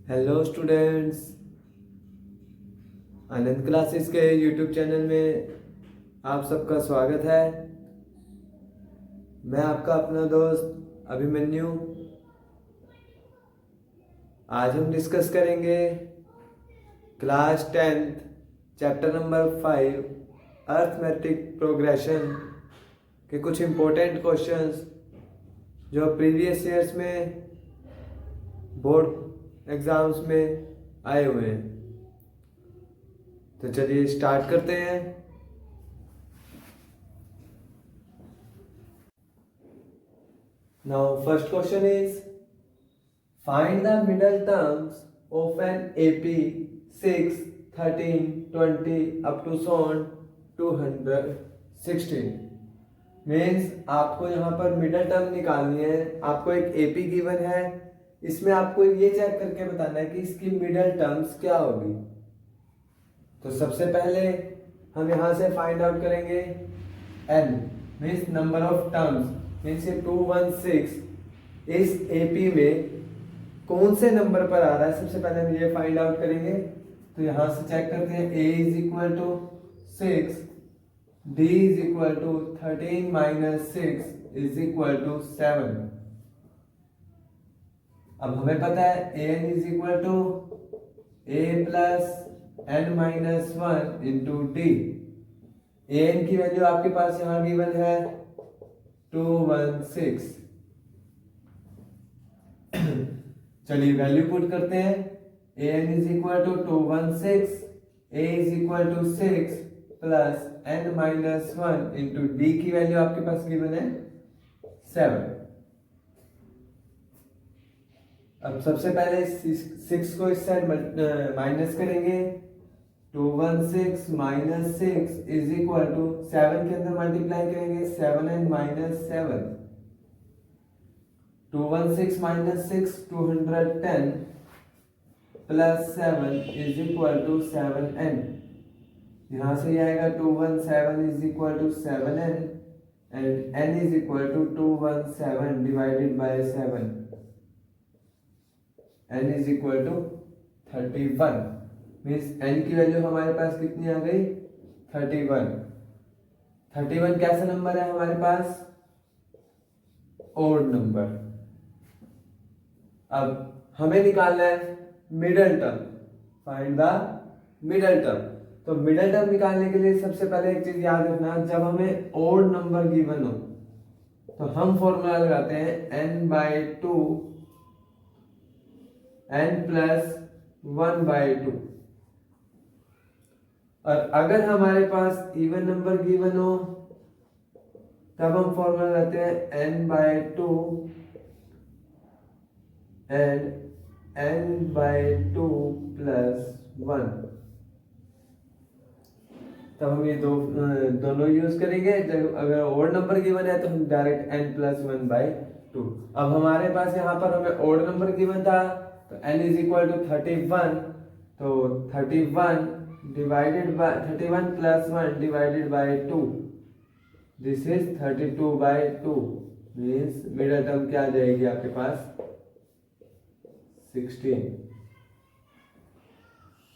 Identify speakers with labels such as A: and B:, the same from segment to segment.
A: Hello students, आनंद classes के YouTube channel में आप सबका स्वागत है। मैं आपका अपना दोस्त अभिमन्यु। आज हम डिस्कस करेंगे class 10th chapter number 5 arithmetic progression के कुछ इम्पोर्टेंट क्वेश्चंस जो प्रीवियस ईयर्स में बोर्ड एग्जाम्स में आए हुए हैं। तो चलिए स्टार्ट करते हैं। Now first question is find the middle terms of an AP 6, 13, 20 up to so on 216। Means आपको यहाँ पर मिडल टर्म निकालनी है। आपको एक AP गिवन है, इसमें आपको ये चेक करके बताना है कि इसकी मिडल टर्म्स क्या होगी। तो सबसे पहले हम यहाँ से फाइंड आउट करेंगे n means number of terms. Means ये 216 इस AP में कौन से नंबर पर आ रहा है, सबसे पहले हम ये फाइंड आउट करेंगे। तो यहाँ से चेक करते हैं a is equal to 6, d is equal to 13 minus 6 is equal to 7। अब हमें पता है an is equal to a plus n minus 1 into d. an की वैल्यू आपके पास यहां गिवन है 216। चलिए वैल्यू पुट करते हैं। an is equal to 216, a is equal to 6 plus n minus 1 into D की वैल्यू आपके पास गिवन है 7। अब सबसे पहले 6 को इस साइड माइनस करेंगे। 216 माइनस 6 इज इक्वल टू 7 के अंदर मल्टीप्लाई करेंगे 7 and minus 7। 216 minus 6 210 plus 7 is equal to 7n। यहां से ये आएगा 217 is equal to 7n and n is equal to 217 divided by 7। n is equal to 31। Means n की value हमारे पास कितनी आ गई 31। 31 कैसा नंबर है हमारे पास, ओड नंबर। अब हमें निकालना है middle term, find the middle term. तो मिडल टर्म निकालने के लिए सबसे पहले एक चीज याद रखना, जब हमें ओड नंबर गिवन हो तो हम फॉर्मूला लगाते हैं n/2 n प्लस 1/2। और अगर हमारे पास इवन नंबर गिवन हो तब हम फॉर्मूला लगाते हैं n/2 एंड n/2 प्लस 1। तब हम ये दोनों यूज करेंगे। जब अगर ओड नंबर गिवन है तो हम डायरेक्ट n प्लस 1/2। अब हमारे पास यहाँ पर हमें ओड नंबर गिवन था तो n इज इक्वल टू 31। तो 31 divided by 31 plus 1 divided by 2, this is 32/2। Means middle term क्या आ जाएगी आपके पास 16।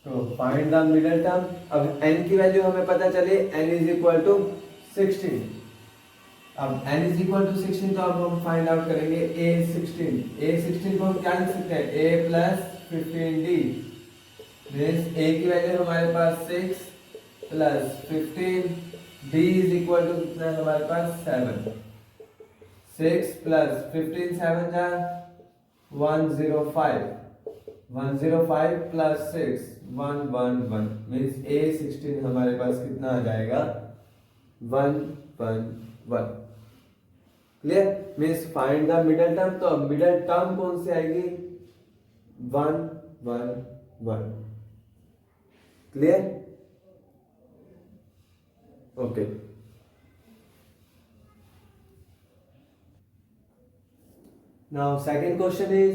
A: तो फाइंड द मिडल टर्म। अब n की वैल्यू हमें पता चले n इज इक्वल टू 16। अब n इज इक्वल टू 16 तो अब हम फाइंड आउट करेंगे a16 को हम क्या लिख सकते हैं a plus 15d। Means a की वैल्यू हमारे पास 6 plus 15, d is equal to कितना है हमारे पास 7। 6 प्लस 15 7 जा 105, 105 प्लस 6 111। मीन्स a16 हमारे पास कितना आ जाएगा 111। Clear. Means find the middle term. तो मिडल टर्म कौन सी आएगी 111। Clear, okay. Now second question is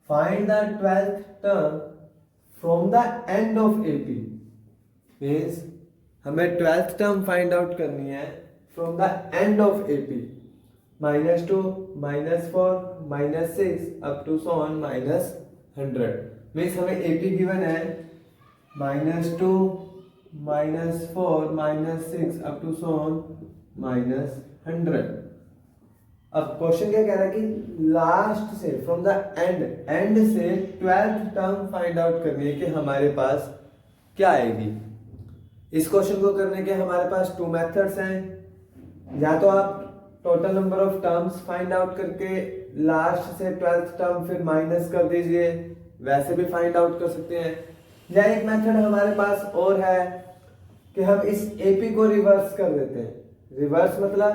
A: find the 12th term from the end of AP। Means हमें 12th टर्म फाइंड आउट करनी है from the end of AP। -2, -4, -6 up to so on -100। 100 means हमें AP given है -2 -4 -6 up to सोन -100। अब question क्या कह रहा है कि लास्ट से फ्रॉम द एंड से 12th टर्म फाइंड आउट करनी है कि हमारे पास क्या आएगी। इस क्वेश्चन को करने के हमारे पास 2 मेथड्स हैं। या तो आप total number of terms find out करके लास्ट से 12th टर्म फिर माइनस कर दीजिए, वैसे भी फाइंड आउट कर सकते हैं। या एक मेथड हमारे पास और है कि हम इस एपी को रिवर्स कर देते हैं। रिवर्स मतलब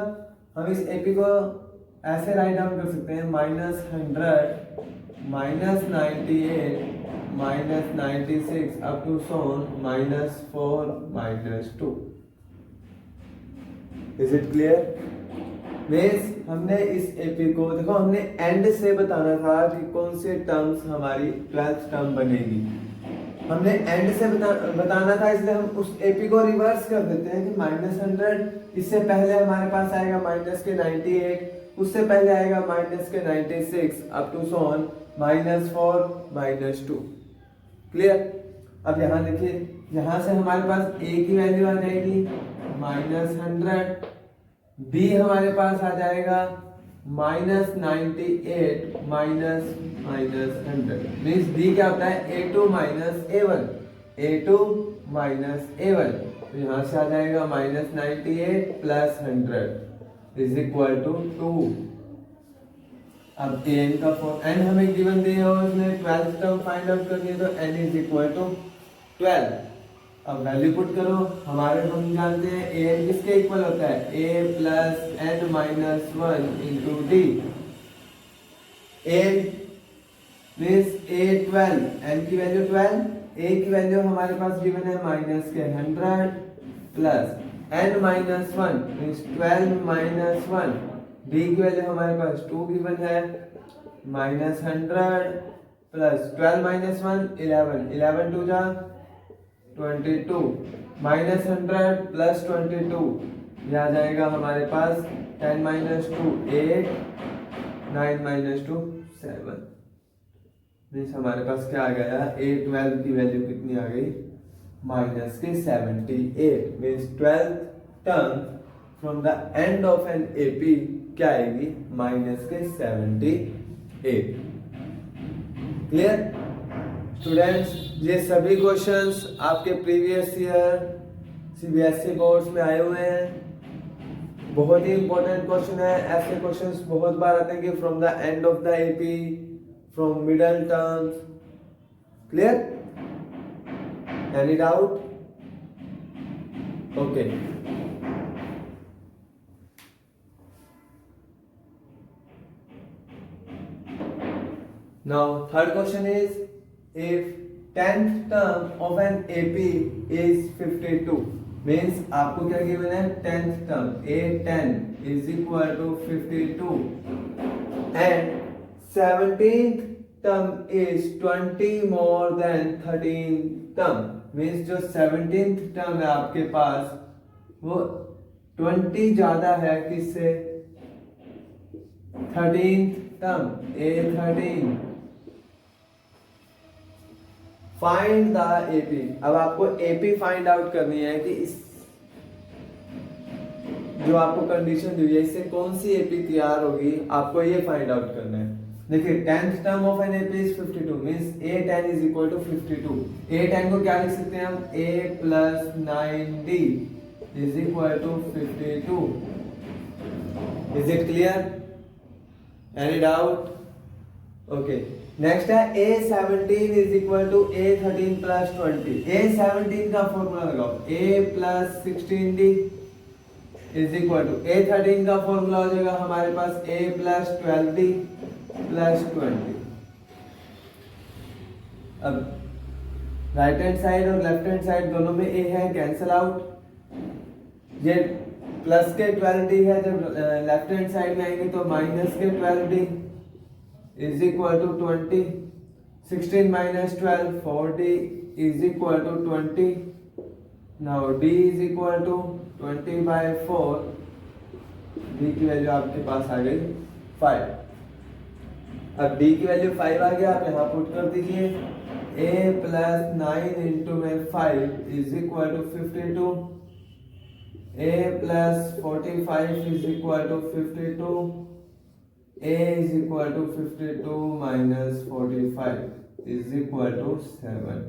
A: हम इस एपी को ऐसे राइट डाउन कर सकते हैं -100 -98 -96 up to so on -4 -2। Is it clear? Means हमने इस एपी को देखो, हमने एंड से बताना था कि कौन से टर्म्स हमारी 12th टर्म बनेगी। हमने एंड से बताना था, इसलिए हम उस एपी को रिवर्स कर देते हैं कि -100 इससे पहले हमारे पास आएगा -98, उससे पहले आएगा -96 अप टू सोन -4 -2। क्लियर? अब यहाँ देखिए, यहाँ से हमारे पास a की वैल्यू आ जाएगी -100, b हमारे पास आ जाएगा -98 -100। मीन्स b क्या होता है a2 -a1, a2 -a1। तो यहाँ से आ जाएगा -98 + 100 इज इक्वल टू 2। अब an का फॉर्म n हमें गिवन दिया है, उसने 12th टर्म फाइंड आउट करनी है, तो n इज इक्वल टू 12। अब वैल्यू पुट करो। हमारे हम जानते हैं an किसके इक्वल होता है, a + n - 1 into d। an means a 12, n की वैल्यू 12, a की वैल्यू हमारे पास गिवन है -100 प्लस n - 1 मीन्स 12 - 1, d की वैल्यू हमारे पास 2 गिवन है -100 प्लस 12 - 1 11, 11 2 जा 22 -100 प्लस 22, यह आ जाएगा हमारे पास 10 - 2 8, 9 - 2 7। मीन्स हमारे पास क्या आ गया, a12 की वैल्यू कितनी आ गई -78। Means 12th term from the end of an AP क्या आएगी -78। Clear students? ये सभी क्वेश्चंस आपके प्रीवियस ईयर सीबीएसई बोर्ड्स में आए हुए हैं। बहुत ही इंपॉर्टेंट क्वेश्चन है। ऐसे क्वेश्चंस बहुत बार आते हैं कि from the end of the AP, from middle terms. Clear? Any doubt? Okay. Now third question is, if 10th term of an AP is 52, means आपको क्या गिवन है, 10th term A10 is equal to 52 and 17th term is 20 more than 13th term। means जो 17th term है आपके पास वो 20 ज्यादा है किससे, 13th term A13। Find the AP. अब आपको एपी फाइंड आउट करनी है कि इस जो आपको कंडीशन दी है इससे कौन सी एपी तैयार होगी, आपको ये फाइंड आउट करना है। देखिए 10th term of an AP is 52 means a10 is equal to 52। a10 को क्या लिख सकते हैं हम, a + 9d is equal to 52। Is it clear? Any doubt? Okay. Next है A17 is equal to A13 + 20। A17 का फॉर्मूला लगाओ, A + 16D is equal to A13 का फॉर्मूला हो जाएगा हमारे पास A + 12D + 20। अब राइट हैंड साइड और left hand side दोनों में A है, कैंसिल आउट। ये प्लस के 12D है, जब लेफ्ट हैंड साइड में आएंगे तो माइनस के 12D is equal to 20। 16 minus 12 4D is equal to 20। now D is equal to 20/4। D की वैल्यू आपके पास आ गई 5। अब डी की वैल्यू 5 आ गया, आप यहाँ पुट कर दीजिए a प्लस 9 इंटू में 5 is equal to 52, a plus 45 is equal to 52, a is equal to 52 minus 45 is equal to 7।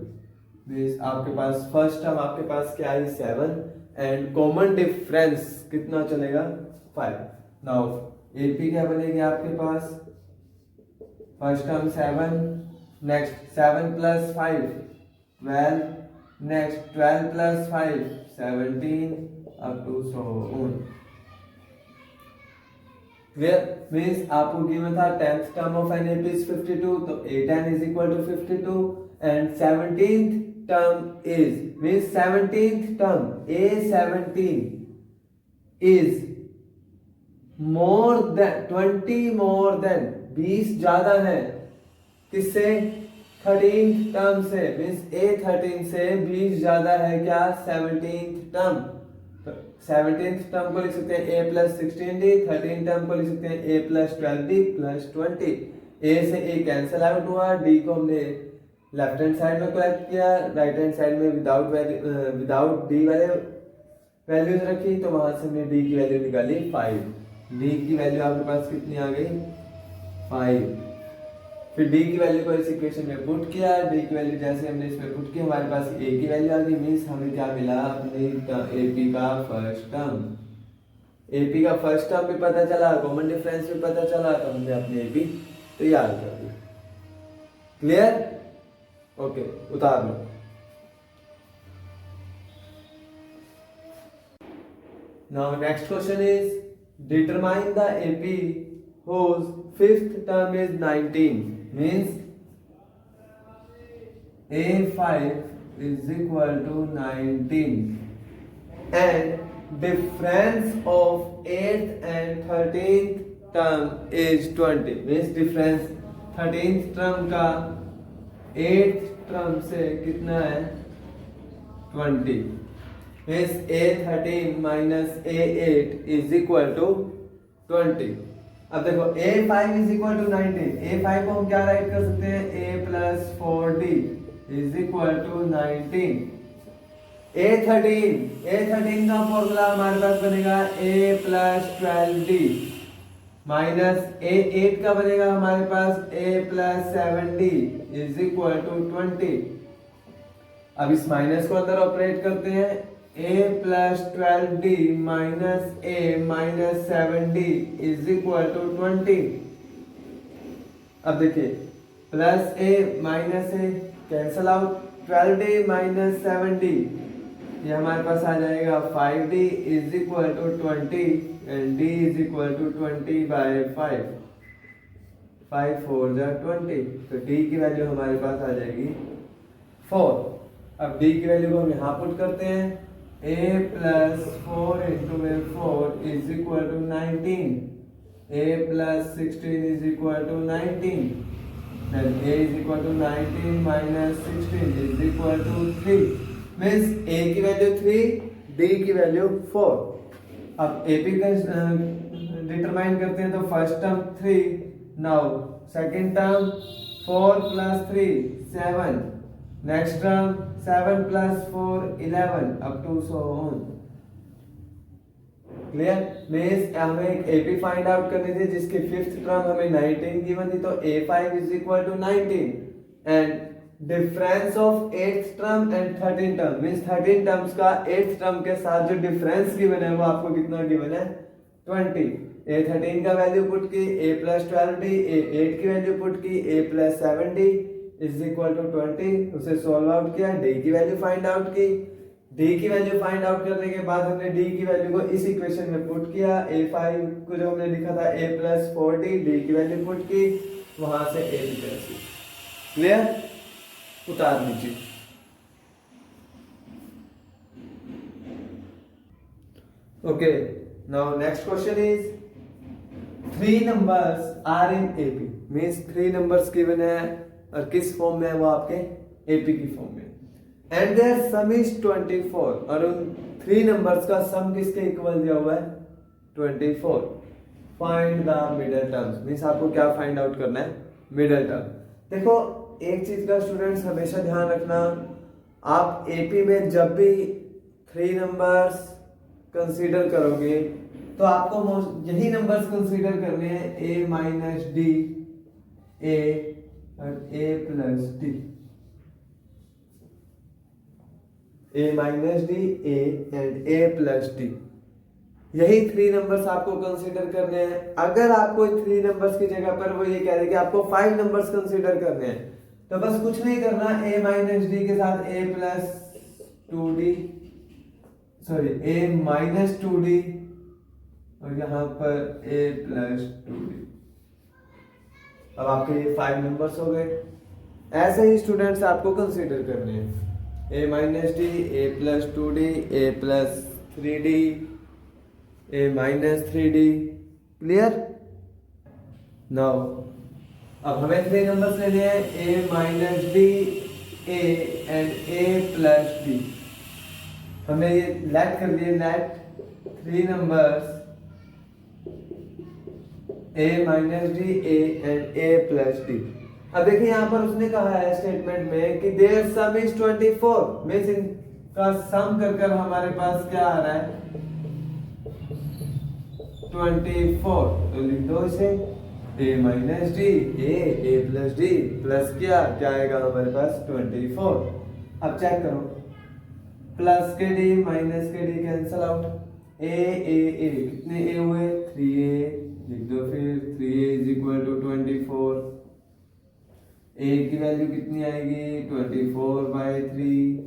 A: Means आपके पास फर्स्ट टर्म आपके पास क्या है 7 एंड कॉमन डिफरेंस कितना चलेगा 5। नाउ एपी क्या बनेगी आपके पास, first term 7, next 7 plus 5 12, next 12 plus 5 17 up to so on. Clear? Means आपको गिवन था 10th term of an AP is 52, तो a10 is equal to 52 and 17th term is means 17th term a17 is more than 20 more than 20 ज्यादा है किससे 13th term से, means a13 से 20 ज्यादा है क्या 17th term। 17th term को लिख सकते हैं a plus 16d, 13th term को लिख सकते हैं a plus 12d plus 20। a से a कैंसिल आउट हुआ, d को हमने लेफ्ट हैंड साइड में कलेक्ट किया, राइट हैंड साइड में विदाउट डी वाले वैल्यूज रखी, तो वहां से हमने डी की वैल्यू निकाली 5। डी की वैल्यू आपके पास कितनी आ गई 5। फिर डी की वैल्यू को इस इक्वेशन में पुट किया, डी की वैल्यू जैसे हमने इसमें पुट की हमारे पास ए की वैल्यू आ गई। मीन्स हमें क्या मिला अपने एपी का फर्स्ट टर्म। एपी का फर्स्ट टर्म भी पता चला, कॉमन डिफरेंस भी पता चला, तो हमने अपने एपी तैयार कर दी। क्लियर? ओके, उतार लो। Now next question is determine the AP whose fifth term is 19. Means A5 is equal to 19 and difference of 8th and 13th term is 20. Means difference 13th term का 8th term से कितना है 20। Means A13 minus A8 is equal to 20। अब देखो A5 is equal to 19, A5 को हम क्या right कर सकते हैं A plus 4D is equal to 19। A13 का फॉर्मूला हमारे पास बनेगा A plus 12D minus A8 का बनेगा हमारे पास A plus 7D is equal to 20। अब इस माइनस को अंदर ऑपरेट करते हैं, a plus 12d minus a minus 7d is equal to 20। अब देखिए plus a minus a cancel out, 12d minus 7d ये हमारे पास आ जाएगा 5d is equal to 20 and d is equal to 20 by 5। 5 4 जा 20, तो d की वैल्यू हमारे पास आ जाएगी 4। अब d की वैल्यू को हम यहाँ पुट करते हैं, a plus 4 into 4 is equal to 19, a plus 16 is equal to 19, then a is equal to 19 minus 16 is equal to 3। means a की वैल्यू 3, d की वैल्यू 4। अब AP का डिटरमाइन करते हैं, तो first term 3, now second term 4 plus 3 7, next term 7 plus 4 11 up to so on। Clear? Means हमें एक AP find out करनी थी जिसकी फिफ्थ टर्म हमें 19 गिवन थी, तो A5 is equal to 19 and difference of 8th term and 13th term means 13 terms का 8th term के साथ जो डिफरेंस गिवन है वो आपको कितना गिवन है 20। A13 का वैल्यू पुट की, A plus 12d, A8 की वैल्यू पुट की, A plus 7d is equal to 20, उसे सॉल्व आउट किया, डी की वैल्यू फाइंड आउट की। डी की वैल्यू फाइंड आउट करने के बाद हमने डी की वैल्यू को इस इक्वेशन में पुट किया, A5 को जो हमने लिखा था A plus 4D, डी की वैल्यू पुट की, वहां से A निकली। क्लियर? उतार लीजिए। Okay, now next question is 3 numbers are in AP। Means 3 numbers given है और किस फॉर्म में है वो आपके एपी की फॉर्म में, एंड देयर सम इज 24 और उन 3 नंबर्स का सम किसके इक्वल दिया हुआ है 24। Find the middle terms. Means आपको क्या फाइंड आउट करना है मिडल टर्म। देखो एक चीज का स्टूडेंट्स हमेशा ध्यान रखना, आप एपी में जब भी 3 नंबर्स कंसीडर करोगे तो आपको यही नंबर्स कंसीडर करने हैं, ए माइनस डी, ए और A plus D, A minus D, A and A plus D. यही 3 नंबर्स आपको कंसीडर करने हैं। अगर आपको 3 नंबर्स की जगह पर वो ये कह रहे कि आपको 5 नंबर्स कंसीडर करने हैं, तो बस कुछ नहीं करना, a माइनस डी के साथ a plus 2d, sorry a minus 2d और यहाँ पर a प्लस 2d। अब आपके ये 5 नंबर्स हो गए। ऐसे ही स्टूडेंट्स आपको कंसीडर करने हैं, a minus d, a plus 2d, a plus 3d, a minus 3d। Clear? Now अब हमें 3 नंबर्स लेने हैं, a minus d, a and a plus d. हमने ये लेट कर दिए, let 3 numbers a minus d, a and a plus d. अब देखिए यहाँ पर उसने कहा है स्टेटमेंट में कि देयर सम इज 24, मींस इनका सम कर हमारे पास क्या आ रहा है, 24। तो लिख दो इसे, a minus d, a plus D plus क्या आएगा हमारे पास 24। अब चेक करो, प्लस के डी माइनस के डी कैंसल आउट, a कितने a हुए, 3a, लिख दो फिर 3a is equal to 24। a की वैल्यू कितनी आएगी, 24/3,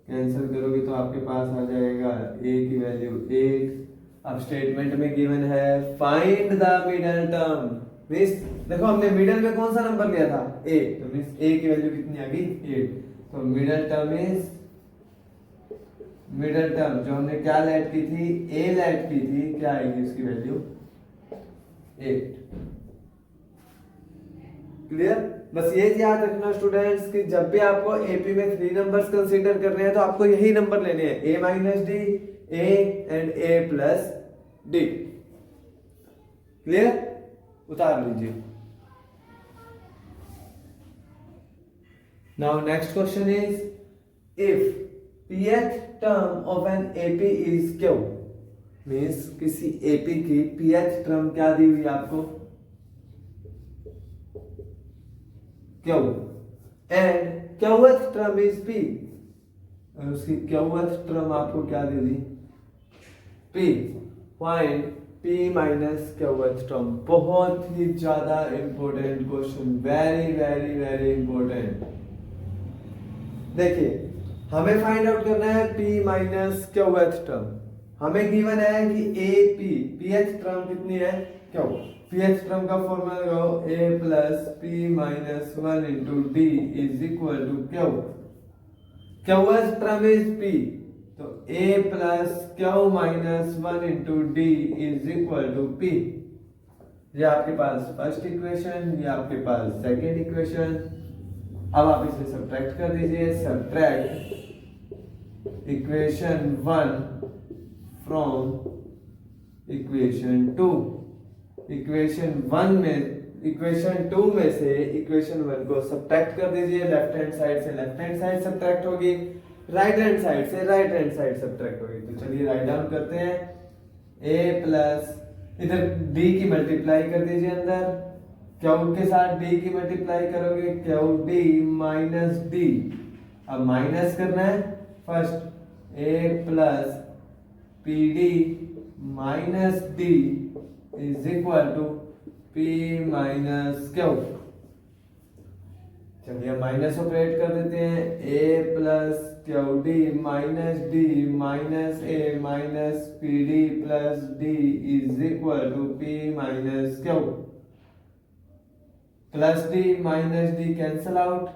A: कैंसिल करोगे तो आपके पास आ जाएगा a की वैल्यू 8। अब स्टेटमेंट में गिवन है find the middle term, means देखो हमने मिडल में कौन सा नंबर लिया था, a, तो मींस a की वैल्यू कितनी आ गई, 8। तो middle term is, middle term जो हमने क्या लेट की थी, a लेट की थी, क्या आएगी उसकी वैल्यू 8। क्लियर? बस ये याद रखना स्टूडेंट्स कि जब भी आपको एपी में 3 नंबर्स कंसीडर कर रहे हैं तो आपको यही नंबर लेने हैं, a minus d, a and a plus d। Clear? उतार लीजिए। Now next question is, if pth term of an AP is q, means किसी AP की pth टर्म क्या दी हुई आपको, q, and qth term is p, और उसकी qth टर्म आपको क्या दे दी, p। Find p minus qth term. बहुत ही ज्यादा important question, very very very important. देखिए हमें फाइंड आउट करना है p माइनस qth टर्म। हमें गिवन है कि AP, pth टर्म कितनी है, q। pth टर्म का फॉर्मूला लगाओ, a plus p minus 1 into d is equal to q। qth term is p, तो a plus q minus 1 into d is equal to p। ये आपके पास first equation, ये आपके पास सेकेंड इक्वेशन। अब आप इसे सब्ट्रैक्ट कर दीजिए, subtract equation 1 from equation 2। Equation 1 में, इक्वेशन 2 में से इक्वेशन 1 को सब्ट्रैक्ट कर दीजिए। लेफ्ट हैंड साइड से लेफ्ट हैंड साइड सब्ट्रैक्ट होगी, राइट हैंड साइड से राइट हैंड साइड सब्ट्रैक्ट होगी। तो चलिए राइट डाउन करते हैं, a प्लस, इधर d की मल्टीप्लाई कर दीजिए अंदर, q के साथ d की मल्टीप्लाई करोगे, qd माइनस d। अब माइनस करना है, first a plus pd minus d is equal to p minus q। चलिए माइनस ऑपरेट कर देते हैं, a plus qd minus d minus a minus pd plus d is equal to p minus q। Plus d minus d cancel out,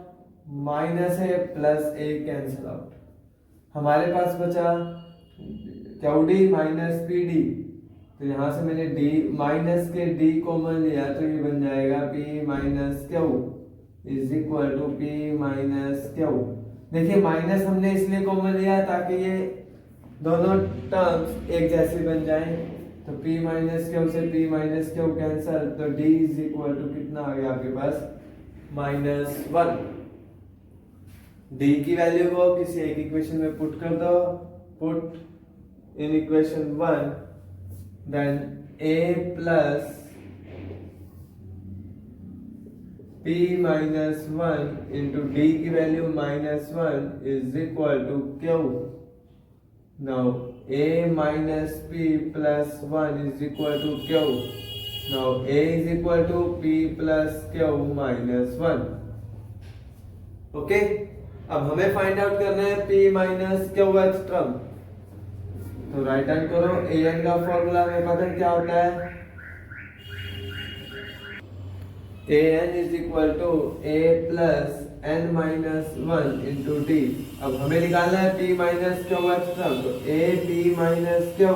A: minus a plus a cancel out. हमारे पास बचा qd minus pd, तो यहां से मैंने d minus के d common लिया तो ये बन जाएगा p minus q is equal to p minus q। देखिए माइनस हमने इसलिए कॉमन लिया ताकि ये दोनों टर्म्स एक जैसे बन जाएं। तो p माइनस क्यू से p माइनस क्यू कैंसल, तो d इज इक्वल टू कितना आ गया आपके पास -1। d की वैल्यू को किसी एक इक्वेशन में पुट कर दो, put in equation 1, then a plus p minus 1 into D की value -1 is equal to Q. Now a minus p plus 1 is equal to q. Now a is equal to p plus q minus 1. Okay, अब हमें find out करना है p minus q term. तो right hand करो, a n का formula हमें पता है क्या होता है, a n is equal to a plus n minus 1 into d. अब हमें निकालना है p माइनस क्यू टर्म, तो a p minus q,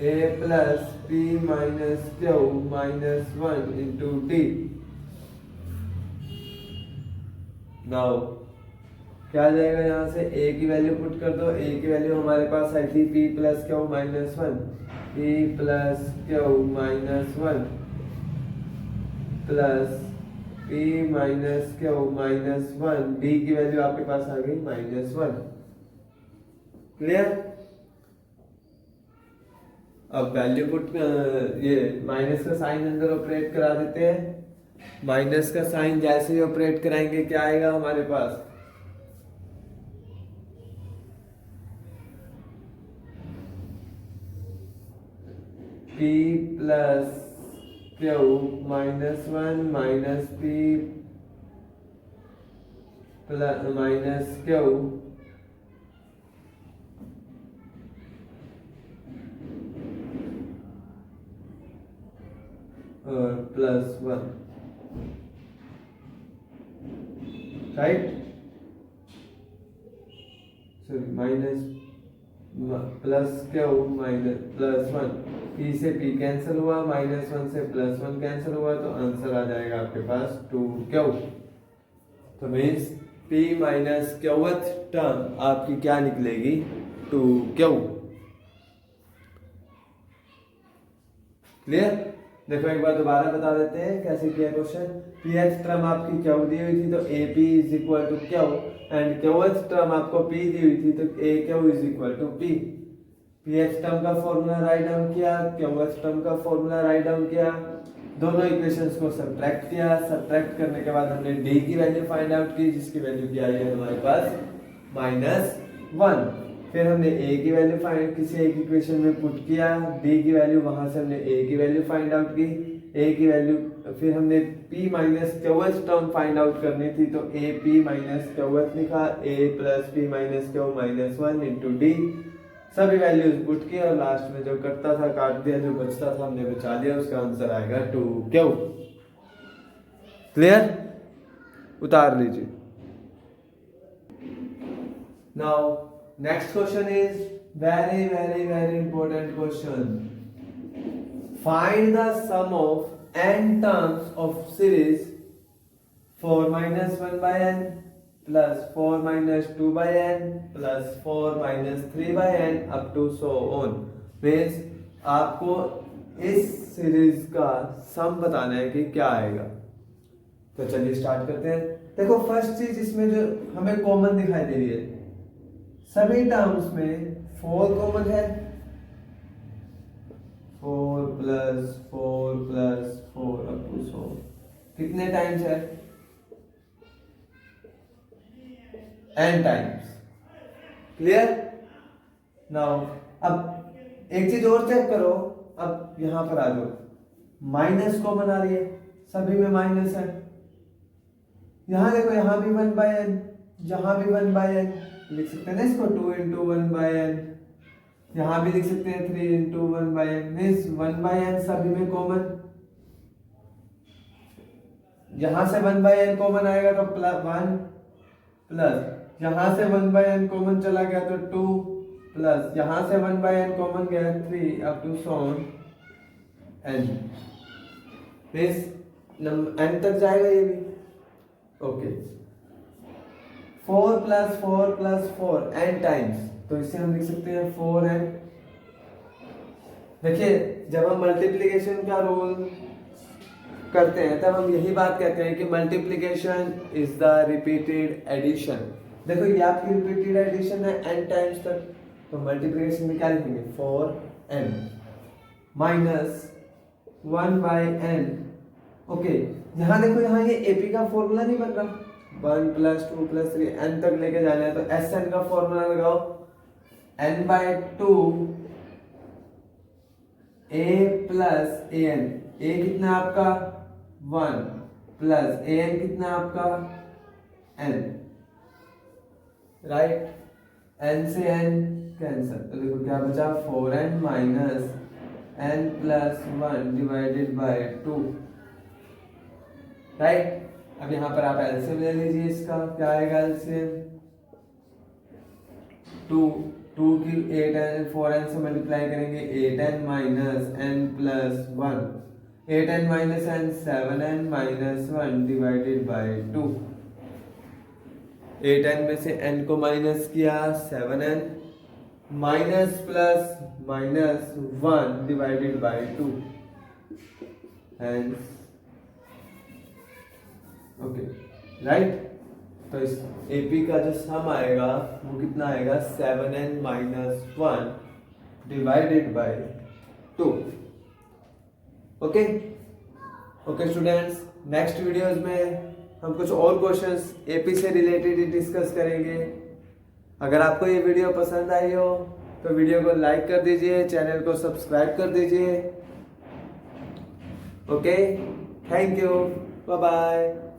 A: a plus p minus Q minus 1 into d. Now क्या आ जाएगा, यहाँ से a की वैल्यू पुट कर दो, a की वैल्यू हमारे पास आई थी p plus Q minus 1, p plus Q minus 1 plus p minus Q minus 1, d की वैल्यू आपके पास आ गई -1। क्लियर? अब वैल्यू पुट ये माइनस का साइन अंदर ऑपरेट करा देते हैं। माइनस का साइन जैसे ही ऑपरेट कराएंगे क्या आएगा हमारे पास, p plus Q -1 minus p plus minus Q और +1, right? Sorry, minus plus Q minus +1, p से p कैंसिल हुआ, -1 से +1 कैंसिल हुआ, तो आंसर आ जाएगा आपके पास 2q। तो means p minus qth term आपकी क्या निकलेगी, 2q। क्लियर? देखो एक बार दोबारा बता देते हैं कैसे किया क्वेश्चन। pth टर्म आपकी क्यू दी हुई थी, तो ap is equal to Q, and qth term आपको p दी हुई थी, तो aq is equal to p। pth term का फॉर्मूला राइट डाउन किया, क्यूथ टर्म का फॉर्मूला राइट डाउन किया, दोनों इक्वेशंस को सब्ट्रैक्ट किया। सब्ट्रैक्ट करने के बाद हमने d की वैल्यू फाइंड आउट की, जिसकी वैल्यू क्या आई है हमारे पास -1। फिर हमने a की वैल्यू फाइंड किसी एक इक्वेशन में पुट किया, d की वैल्यू, वहां से हमने a की वैल्यू फाइंड आउट की, a की वैल्यू, फिर हमने p minus qth term find out करनी थी, तो a p माइनस क्यूथ लिखा, a plus p minus Q minus 1 into D. सभी वैल्यूज पुट किया और लास्ट में जो कटता था काट दिया, जो बचता था हमने बचा लिया, उसका आंसर आएगा 2q। क्लियर? उतार लीजिए। Now next question is very important question. Find the sum of n terms of series 4 minus 1 by n plus 4 minus 2 by n plus 4 minus 3 by n up to so on. Means आपको इस series का सम बताना है कि क्या आएगा। तो चलिए स्टार्ट करते हैं। देखो फर्स्ट चीज इसमें जो हमें कॉमन दिखाई दे रही है, सभी टर्म्स में 4 कॉमन है, 4 प्लस 4 प्लस 4 अप टू 100 कितने टाइम्स है, n टाइम्स। क्लियर? नाउ अब एक चीज और चेक करो, अब यहां पर आ जाओ, माइनस कॉमन आ रही है, सभी में माइनस है। यहां देखो, यहां भी 1 बाय n, यहां भी 1 बाय n, लिख सकते हैं ना इसको 2 इंटू 1 बाय n, यहां भी लिख सकते हैं 3 into 1 by n, means 1 by n सभी में कॉमन। यहां से 1 बाय n कॉमन आएगा तो +1, प्लस यहां से 1 बाय n कॉमन चला गया तो 2, प्लस यहां से 1 बाय n कॉमन गया 3 up to so on n। Means n तक जाएगा ये भी। Okay, 4 plus 4 plus 4 n times, तो इसे हम लिख सकते हैं 4n देखिए जब हम मल्टीप्लिकेशन का रूल करते हैं तब हम यही बात कहते हैं कि multiplication is the repeated addition. देखो ये आपकी रिपीटेड एडिशन है n टाइम्स तक, तो मल्टीप्लिकेशन में क्या लिखेंगे 4n माइनस 1/n। ओके, यहाँ देखो यहाँ ये एपी का फॉर्मूला नहीं बन रहा, 1 + 2 + 3 n तक लेके जाना है, तो Sn का फॉर्मूला लगाओ n/2 a + an। a कितना आपका 1 प्लस an कितना आपका n, राइट। n से n कैंसिल, तो देखो क्या बचा 4n minus n + 1 divided by 2, right. अब यहाँ पर आप एलसीएम ले लीजिए, इसका क्या आएगा एलसीएम 2 की 8n 4n से मल्टीप्लाई करेंगे 8n minus n + 1, 8n minus n 7n minus 1 divided by 2। 8n में से n को माइनस किया 7n minus plus minus 1 divided by 2, hence okay, right. तो इस एपी का जो सम आएगा वो कितना आएगा 7n minus 1 divided by 2। Okay okay students, next videos में हम कुछ और क्वेश्चंस एपी से रिलेटेड ही डिस्कस करेंगे। अगर आपको ये वीडियो पसंद आई हो तो वीडियो को लाइक कर दीजिए, चैनल को सब्सक्राइब कर दीजिए। Okay, thank you, bye bye.